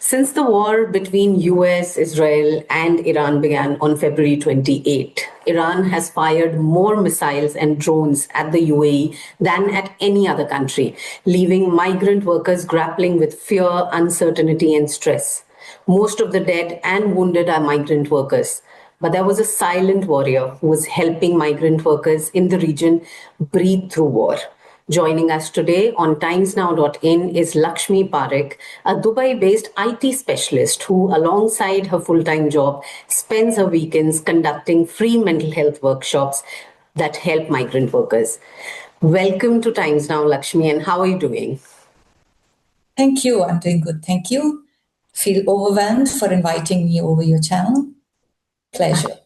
Since the war between US, Israel, and Iran began on February 28, Iran has fired more missiles and drones at the UAE than at any other country, leaving migrant workers grappling with fear, uncertainty, and stress. Most of the dead and wounded are migrant workers. But there was a silent warrior who was helping migrant workers in the region breathe through war. Joining us today on timesnow.in is Laxmi Parekh, a Dubai-based IT specialist who, alongside her full-time job, spends her weekends conducting free mental health workshops that help migrant workers. Welcome to Times Now, Laxmi, and how are you doing? Thank you. I'm doing good. Thank you. Feel overwhelmed for inviting me over your channel. Pleasure.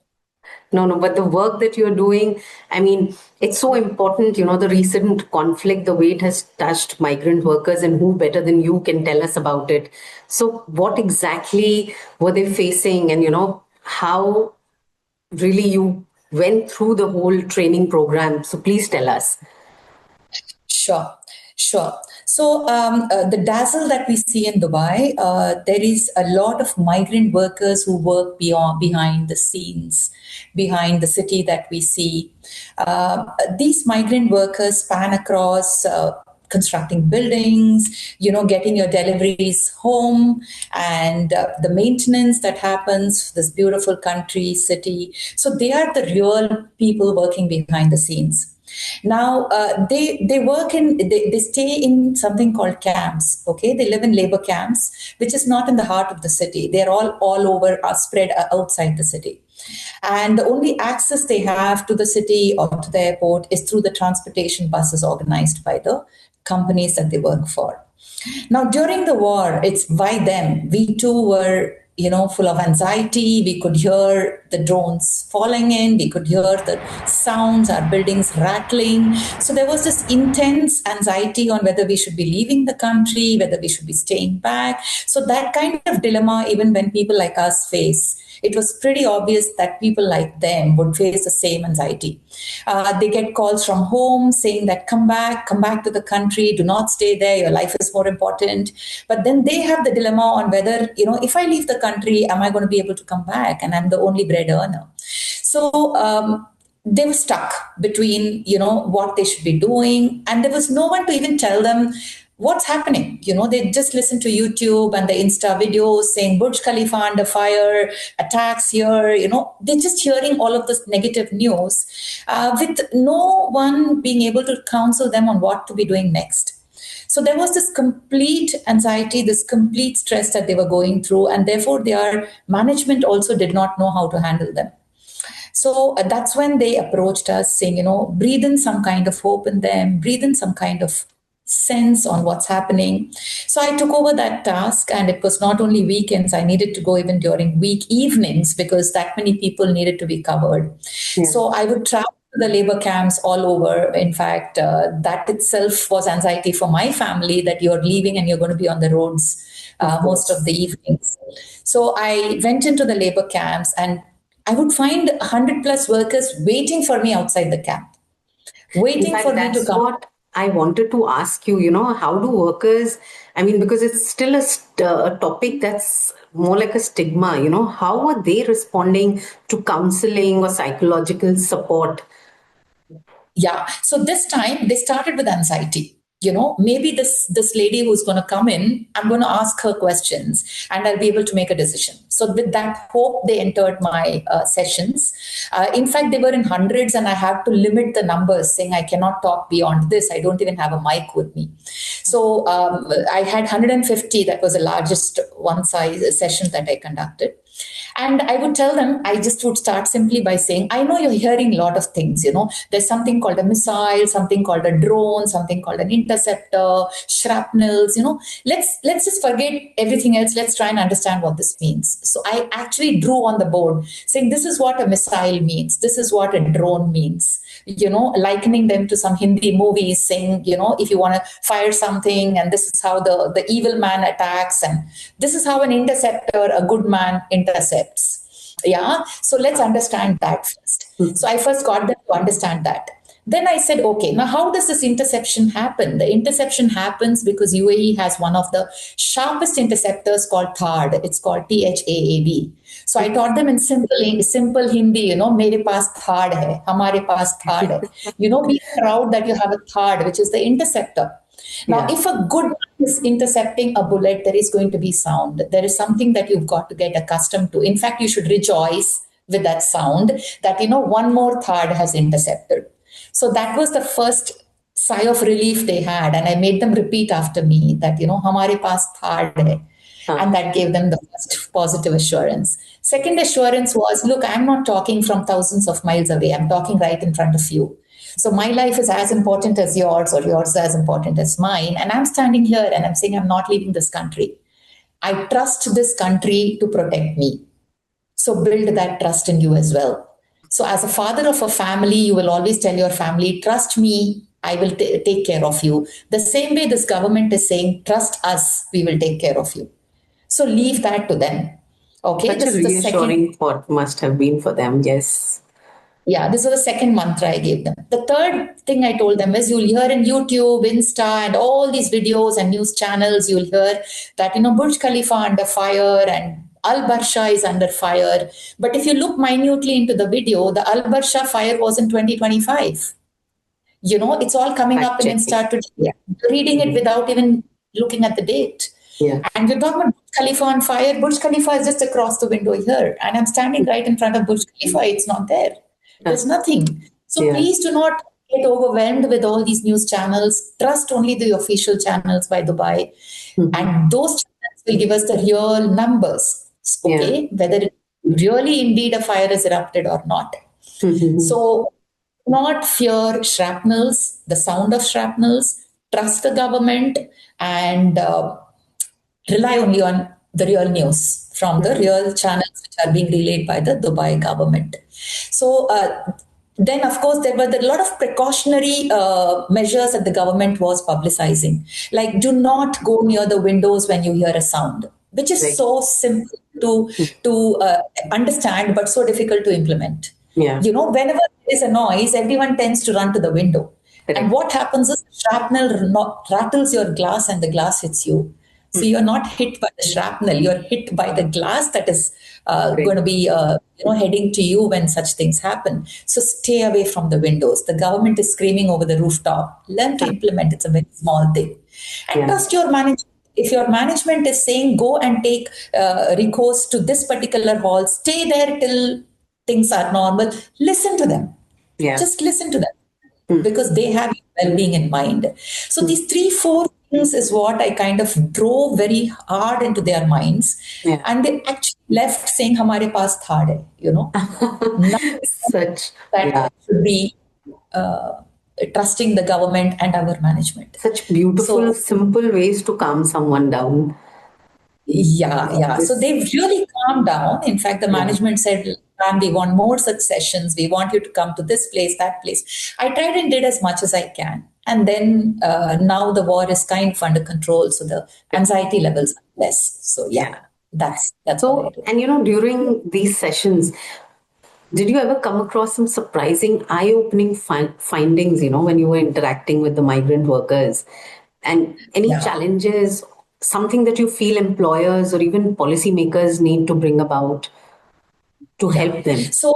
No, but the work that you're doing, I mean, it's so important, the recent conflict, the way it has touched migrant workers, and who better than you can tell us about it. So what exactly were they facing, and, how really you went through the whole training program? So please tell us. Sure. So the dazzle that we see in Dubai, there is a lot of migrant workers who work behind the scenes, behind the city that we see. These migrant workers span across constructing buildings, getting your deliveries home, and the maintenance that happens, this beautiful country, city. So they are the real people working behind the scenes. Now, they stay in something called camps, okay? They live in labor camps, which is not in the heart of the city. They're all over, spread outside the city. And the only access they have to the city or to the airport is through the transportation buses organized by the companies that they work for. Now, during the war, it's by them. We too were full of anxiety. We could hear the drones falling in. We could hear the sounds, our buildings rattling. So there was this intense anxiety on whether we should be leaving the country, whether we should be staying back. So that kind of dilemma, even when people like us face, it was pretty obvious that people like them would face the same anxiety. They get calls from home saying that come back to the country, do not stay there, your life is more important. But then they have the dilemma on whether, if I leave the country, am I going to be able to come back? And I'm the only bread earner. So they were stuck between, what they should be doing. And there was no one to even tell them what's happening. They just listen to YouTube and the Insta videos saying Burj Khalifa under fire, attacks here, they're just hearing all of this negative news with no one being able to counsel them on what to be doing next. So there was this complete anxiety, this complete stress that they were going through, and therefore their management also did not know how to handle them. So that's when they approached us saying, breathe in some kind of hope in them, breathe in some kind of sense on what's happening. So I took over that task, and it was not only weekends. I needed to go even during week evenings because that many people needed to be covered. Yeah. So I would travel to the labor camps all over. In fact, that itself was anxiety for my family, that you're leaving and you're going to be on the roads most of the evenings. So I went into the labor camps, and I would find 100 plus workers waiting for me outside the camp, waiting for me to come. I wanted to ask you, how do workers, because it's still a topic that's more like a stigma, how are they responding to counseling or psychological support? Yeah. So this time they started with anxiety. Maybe this lady who's going to come in, I'm going to ask her questions and I'll be able to make a decision. So with that hope, they entered my sessions. In fact, they were in hundreds, and I have to limit the numbers, saying I cannot talk beyond this. I don't even have a mic with me. So I had 150. That was the largest one size session that I conducted. And I would tell them, I just would start simply by saying, I know you're hearing a lot of things, there's something called a missile, something called a drone, something called an interceptor, shrapnels, let's just forget everything else. Let's try and understand what this means. So I actually drew on the board saying, this is what a missile means. This is what a drone means, likening them to some Hindi movies saying, if you want to fire something, and this is how the evil man attacks, and this is how an interceptor, a good man, intercepts. Yeah. So let's understand that first. So I first got them to understand that. Then I said, okay, now how does this interception happen? The interception happens because UAE has one of the sharpest interceptors called THAAD. It's called THAAD. So I taught them in simple Hindi, mere paas THAAD hai, hamare paas THAAD hai. Be proud that you have a THAAD, which is the interceptor. Now, Yeah. if a good man is intercepting a bullet, there is going to be sound. There is something that you've got to get accustomed to. In fact, you should rejoice with that sound that, one more THAAD has intercepted. So that was the first sigh of relief they had. And I made them repeat after me that, hamare paas THAAD hai. And that gave them the first positive assurance. Second assurance was, look, I'm not talking from thousands of miles away. I'm talking right in front of you. So my life is as important as yours, or yours is as important as mine. And I'm standing here and I'm saying I'm not leaving this country. I trust this country to protect me. So build that trust in you as well. So as a father of a family, you will always tell your family, trust me, I will take care of you. The same way this government is saying, trust us, we will take care of you. So leave that to them. Okay, Such a this is the second. reassuring thought must have been for them. Yes. Yeah, this was the second mantra I gave them. The third thing I told them is, you'll hear in YouTube, Insta, and all these videos and news channels, you'll hear that, Burj Khalifa under fire and Al Barsha is under fire. But if you look minutely into the video, the Al Barsha fire was in 2025. It's all coming Fact up in checking. Insta today. Yeah. Reading it without even looking at the date. Yeah. And we're talking about Burj Khalifa on fire. Burj Khalifa is just across the window here. And I'm standing right in front of Burj Khalifa. It's not there. There's nothing. So please do not get overwhelmed with all these news channels. Trust only the official channels by Dubai. And those channels will give us the real numbers. Okay. Whether it really indeed a fire is erupted or not. So not fear shrapnels, the sound of shrapnels, trust the government, and rely only on the real news from the real channels which are being relayed by the Dubai government. So then, of course, there were a lot of precautionary measures that the government was publicizing, like do not go near the windows when you hear a sound, which is so simple to understand, but so difficult to implement. Yeah. Whenever there is a noise, everyone tends to run to the window. Correct. And what happens is shrapnel rattles your glass and the glass hits you. So you're not hit by the shrapnel, you're hit by the glass that is going to be heading to you when such things happen. So stay away from the windows. The government is screaming over the rooftop. Learn to implement. It's a very small thing. And trust your management. If your management is saying go and take recourse to this particular hall, stay there till things are normal, listen to them. Yeah. Just listen to them because they have your well-being in mind. So these 3-4 things is what I kind of drove very hard into their minds. Yeah. And they actually left saying, hamare paas THAAD hai, Such that should be trusting the government and our management. Such beautiful, simple ways to calm someone down. Yeah. So they've really calmed down. In fact, the management said, we want more such sessions. We want you to come to this place, that place. I tried and did as much as I can. And then now the war is kind of under control. So the anxiety levels are less. So that's so, and during these sessions, did you ever come across some surprising, eye-opening findings, when you were interacting with the migrant workers? And any challenges, something that you feel employers or even policymakers need to bring about to help them? So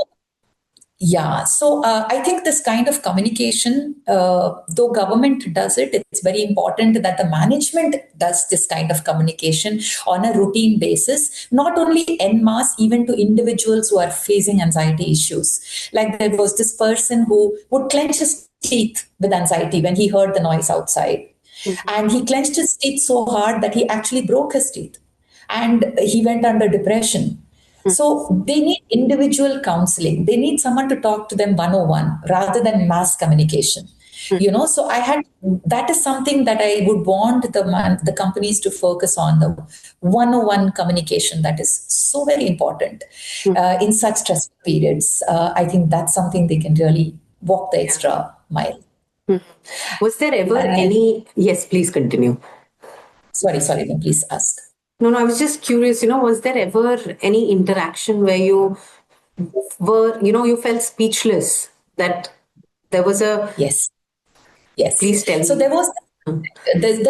I think this kind of communication, though government does it, it's very important that the management does this kind of communication on a routine basis, not only en masse, even to individuals who are facing anxiety issues. Like there was this person who would clench his teeth with anxiety when he heard the noise outside. And he clenched his teeth so hard that he actually broke his teeth. And he went under depression. So they need individual counseling. They need someone to talk to them 101 rather than mass communication. So that is something that I would want the companies to focus on, the 101 communication that is so very important in such stressful periods. I think that's something they can really walk the extra mile. Was there ever any... Yes, please continue. Sorry, no, please ask. No, I was just curious, was there ever any interaction where you were, you felt speechless that There was a, Yes. Yes. please tell So me. there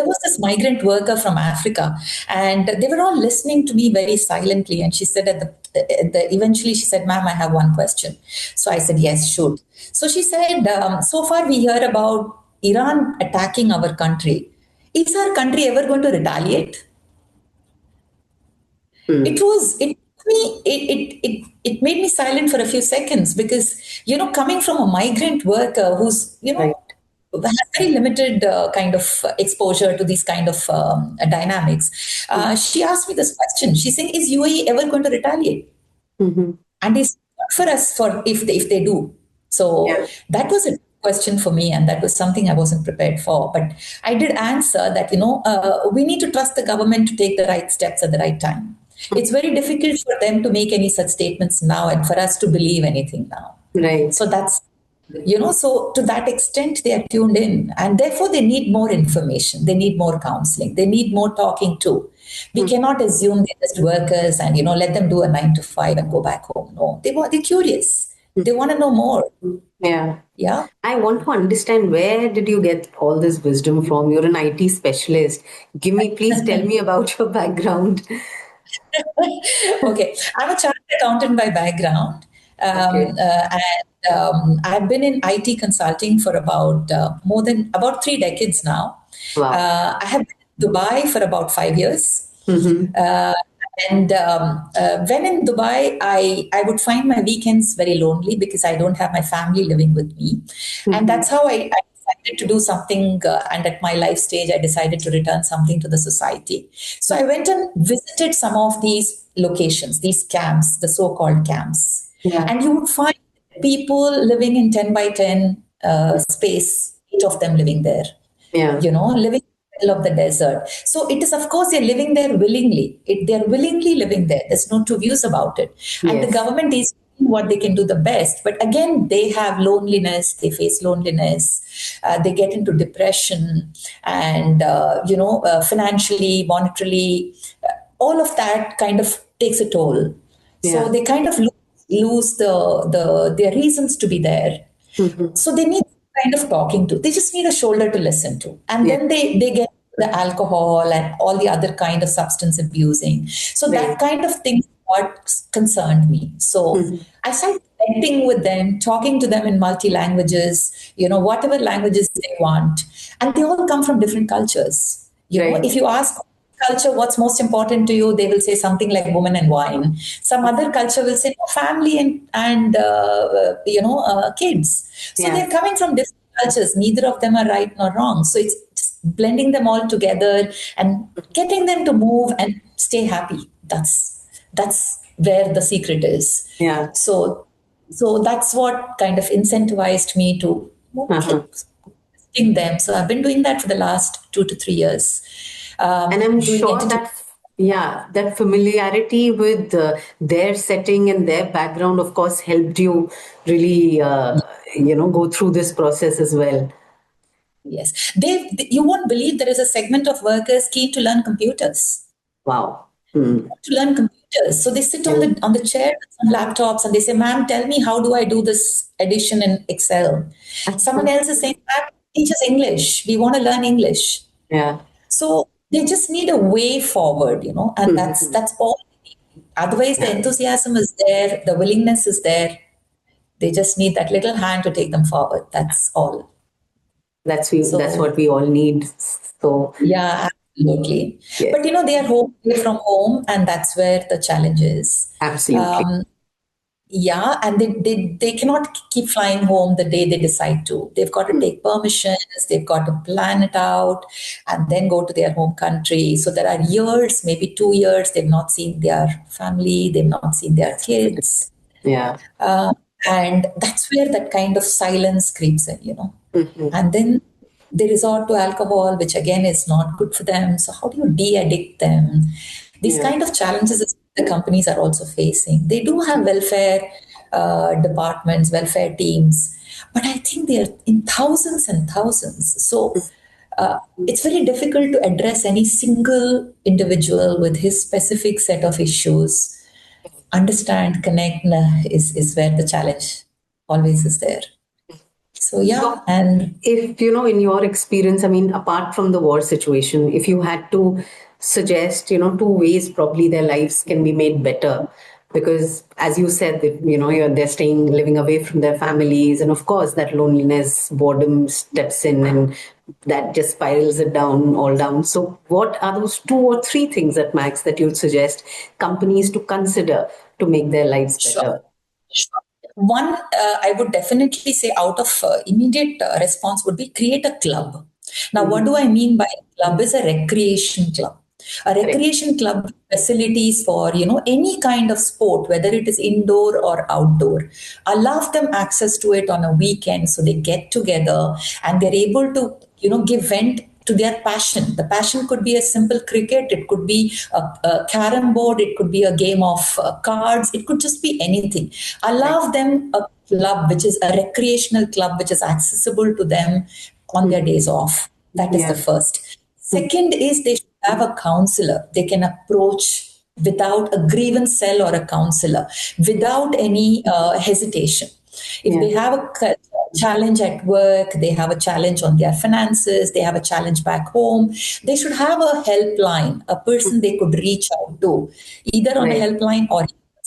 was this migrant worker from Africa, and they were all listening to me very silently. And she said eventually she said, "Ma'am, I have one question." So I said, "Yes, shoot." So she said, "So far we hear about Iran attacking our country. Is our country ever going to retaliate?" Hmm. It made me silent for a few seconds, because coming from a migrant worker who's Right. has very limited kind of exposure to these kind of dynamics, she asked me this question. She said, "Is UAE ever going to retaliate?" Mm-hmm. And is good for us for if they do. So Yeah. that was a question for me, and that was something I wasn't prepared for. But I did answer that we need to trust the government to take the right steps at the right time. It's very difficult for them to make any such statements now, and for us to believe anything now. Right. So so to that extent, they are tuned in, and therefore they need more information. They need more counseling. They need more talking to. We cannot assume they're just workers and, let them do a 9 to 5 and go back home. No, they're curious. They want to know more. Yeah. Yeah. I want to understand, where did you get all this wisdom from? You're an IT specialist. Please tell me about your background. Okay. I'm a chartered accountant by background. Okay. And I've been in IT consulting for more than about 3 decades now. Wow. I have been in Dubai for about 5 years. Mm-hmm. Uh, and when in Dubai, I would find my weekends very lonely, because I don't have my family living with me. And Mm-hmm. that's how I decided to do something. And at my life stage, I decided to return something to the society. So I went and visited some of these locations, these camps, the so called camps. Yeah. And you would find people living in 10 by 10 space, 8 of them living there, Yeah. living in the middle of the desert. So it is, of course, they're living there willingly. They're willingly living there. There's no two views about it. And the Yes. government is doing what they can do the best. But again, they have loneliness. They face loneliness. They get into depression, and financially, monetarily, all of that kind of takes a toll. So Yeah. they kind of lose their reasons to be there. Mm-hmm. So they need kind of talking to. They just need a shoulder to listen to. And Yeah. then they get the alcohol and all the other kind of substance abusing. So Right. that kind of thing is what concerned me. So Mm-hmm. I started connecting with them, talking to them in multi languages, whatever languages they want. And they all come from different cultures. Right. If you ask culture what's most important to you, they will say something like woman and wine. Some other culture will say, "No, family and kids." So Yeah. they're coming from different cultures. Neither of them are right nor wrong. So it's just blending them all together and getting them to move and stay happy. That's where the secret is. Yeah. So that's what kind of incentivized me to Uh-huh. keep visiting them. So I've been doing that for the last 2 to 3 years. And I'm Doing sure entity. that, yeah, that familiarity with their setting and their background, of course, helped you really, go through this process as well. Yes, you won't believe there is a segment of workers keen to learn computers. Wow. Hmm. To learn computers, so they sit on Yeah. the chair with some laptops, and they say, "Ma'am, tell me, how do I do this addition in Excel?" Someone else is saying, "Ma'am, teach us English. We want to learn English." Yeah. So they just need a way forward, and that's Mhm. that's all. Otherwise, the Yeah. enthusiasm is there, the willingness is there. They just need that little hand to take them forward. That's all. That's So what we all need. So yeah, absolutely. yes, But they are home away from home, and that's where the challenge is. absolutely. Um, yeah, and they cannot keep flying home the day they decide to. They've got to take permissions, they've got to plan it out, and then go to their home country. So there are years, maybe 2 years, they've not seen their family, they've not seen their That's what it is. kids. Yeah. Uh, and that's where that kind of silence creeps in. Mhm. And then they resort to alcohol, which again is not good for them. So, how do you de addict them? These Yeah. kind of challenges the companies are also facing. They do have welfare departments, welfare teams, but I think they are in thousands and thousands. So, it's very difficult to address any single individual with his specific set of issues. Understand, connect is where the challenge always is there. So yeah, So, and if in your experience, I mean, apart from the war situation, if you had to suggest, two ways probably their lives can be made better, because as you said, that they're staying, living away from their families, and of course that loneliness, boredom steps in, and that just spirals it down, all down. So, what are those two or three things that Max that you'd suggest companies to consider to make their lives sure. better? Sure. One, I would definitely say out of immediate response would be create a club. Now, what Mm-hmm. do I mean by a club is a recreation club. A Correct. recreation club facilities for any kind of sport, whether it is indoor or outdoor. Allow them access to it on a weekend so they get together and they're able to give vent to their passion. The passion could be a simple cricket, it could be a carom board, it could be a game of cards, it could just be anything. Correct. Allow them a club, which is a recreational club, which is accessible to them on their days off. That is the Yeah. first. Second is they should have a counselor they can approach without a grievance cell or a counselor, without any hesitation. If Yeah. they have a challenge at work, they have a challenge on their finances, they have a challenge back home, they should have a helpline, a person they could reach out to, either on a Right. helpline or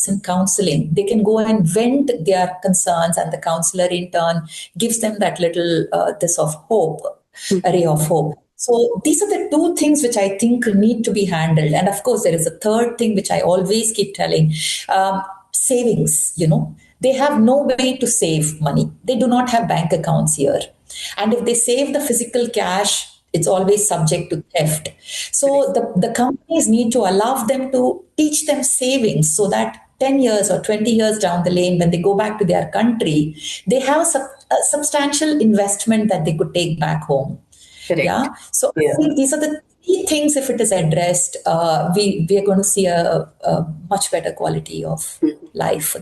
in counseling. They can go and vent their concerns, and the counselor in turn gives them that little this of hope, a ray of hope. So these are the two things which I think need to be handled. And of course, there is a third thing which I always keep telling: savings. They have no way to save money. They do not have bank accounts here, and if they save the physical cash, it's always subject to theft. So the companies need to allow them to teach them savings so that 10 years or 20 years down the lane, when they go back to their country, they have a substantial investment that they could take back home. Correct. Yeah. So I Yeah. think these are the three things, if it is addressed, we are going to see a much better quality of life.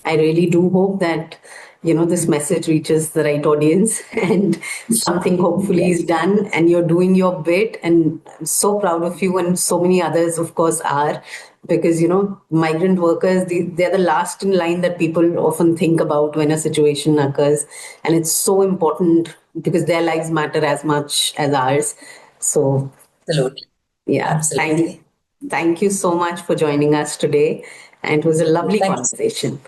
I really do hope that, this message reaches the right audience and something hopefully is Yes. done and you're doing your bit. And I'm so proud of you, and so many others, of course, are, because, migrant workers, they're the last in line that people often think about when a situation occurs. And it's so important because their lives matter as much as ours. So, Absolutely. yeah, thank, Absolutely. thank you so much for joining us today. And it was a lovely Thank you. conversation.